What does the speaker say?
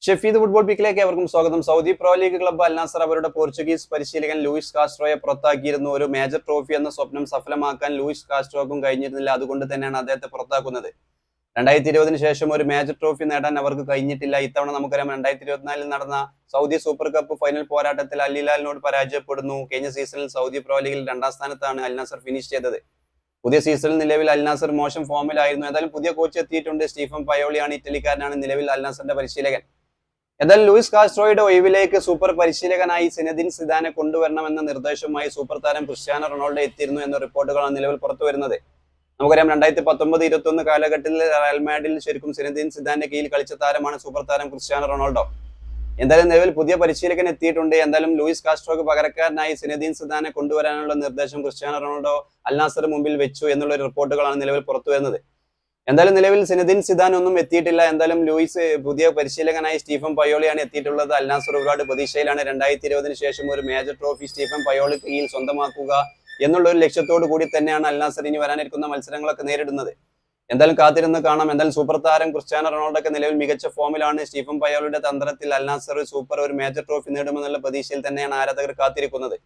Shefeed football പീക്കിലേക്ക് ഏവർക്കും സ്വാഗതം. Saudi pro league club Al Nassr അവരുടെ പോർച്ചുഗീസ് പരിശീലകൻ ലൂയിസ് കാസ്ട്രോയെ പുറത്താക്കിയിരുന്നു. ഒരു മേജർ ട്രോഫി എന്ന സ്വപ്നം സഫലമാക്കാൻ ലൂയിസ് കാസ്ട്രോക്കും കഴിഞ്ഞിരുന്നില്ല. അതുകൊണ്ട് തന്നെയാണ് അദ്ദേഹത്തെ പുറത്താക്കുന്നത്. 2020 ശേഷം ഒരു മേജർ ട്രോഫി നേടാൻ അവർക്ക് കഴിഞ്ഞിട്ടില്ല. ഇത്തവണ നമുക്കറിയാം 2024 നടന്ന സൗദി സൂപ്പർ കപ്പ് ഫൈനൽ പോരാട്ടത്തിൽ അൽ ഹിലാലിനോട് പരാജയപ്പെടുന്നു. കഴിഞ്ഞ സീസണിൽ സൗദി പ്രോ ലീഗിൽ 2ാം സ്ഥാനത്താണ് അൽ നാസർ ഫിനിഷ് ചെയ്തത്. പുതിയ സീസണിൽ നിലവിൽ അൽ നാസർ മോശം ഫോമിലായിരുന്നു. എന്തായാലും പുതിയ കോച്ച് എത്തിയിട്ടുണ്ട്. സ്റ്റീഫൻ പയോളിയാണ്, ഇറ്റലിക്കാരനാണ് നിലവിൽ അൽ നാസറിന്റെ പരിശീലകൻ. എന്തായാലും ലൂയിസ് കാസ്ട്രോയുടെ ഒഴിവിലേക്ക് സൂപ്പർ പരിശീലകനായി സിനദിൻ സിദാനെ കൊണ്ടുവരണമെന്ന നിർദ്ദേശവുമായി സൂപ്പർ താരം ക്രിസ്ത്യാനോ റൊണാൾഡോ എത്തിയിരുന്നു എന്ന റിപ്പോർട്ടുകളാണ് നിലവിൽ പുറത്തു വരുന്നത്. നമുക്കറിയാം 2019-21 കാലഘട്ടത്തിൽ റയൽ മാഡ്രിഡിൽ ശരിക്കും സിനദിൻ സിദാന്റെ കീഴിൽ കളിച്ച താരമാണ് സൂപ്പർ താരം ക്രിസ്ത്യാനോ റൊണാൾഡോ. എന്തായാലും നിലവിൽ പുതിയ പരിശീലകൻ എത്തിയിട്ടുണ്ട്. എന്തായാലും ലൂയിസ് കാസ്ട്രോക്ക് പകരക്കാരനായി സിനദിൻ സിദാനെ കൊണ്ടുവരാനുള്ള നിർദ്ദേശം ക്രിസ്ത്യാനോ റൊണാൾഡോ അൽ നാസറിന് മുമ്പിൽ വെച്ചു എന്നുള്ള റിപ്പോർട്ടുകളാണ് നിലവിൽ പുറത്തു വരുന്നത്. എന്തായാലും നിലവിൽ സിനദിൻ സിദാൻ ഒന്നും എത്തിയിട്ടില്ല. എന്തായാലും ലൂയിസ് പുതിയ പരിശീലകനായി സ്റ്റീഫൻ പയോളിയാണ് എത്തിയിട്ടുള്ളത്. അൽ നാസർ ഒരുപാട് പ്രതീക്ഷയിലാണ്. 2020 ശേഷം ഒരു മേജർ ട്രോഫി സ്റ്റീഫൻ പയോളി കീഴിൽ സ്വന്തമാക്കുക എന്നുള്ള ഒരു ലക്ഷ്യത്തോടു കൂടി തന്നെയാണ് അൽ നാസർ ഇനി വരാനിരിക്കുന്ന മത്സരങ്ങളൊക്കെ നേരിടുന്നത്. എന്തായാലും കാത്തിരുന്ന് കാണാം. എന്തായാലും സൂപ്പർ താരം ക്രിസ്ത്യാനോ റൊണാൾഡോ ഒക്കെ നിലവിൽ മികച്ച ഫോമിലാണ്. സ്റ്റീഫൻ പയോളിയുടെ തന്ത്രത്തിൽ അൽ നാസർ ഒരു മേജർ ട്രോഫി നേടുമെന്നുള്ള പ്രതീക്ഷയിൽ തന്നെയാണ് ആരാധകർ കാത്തിരിക്കുന്നത്.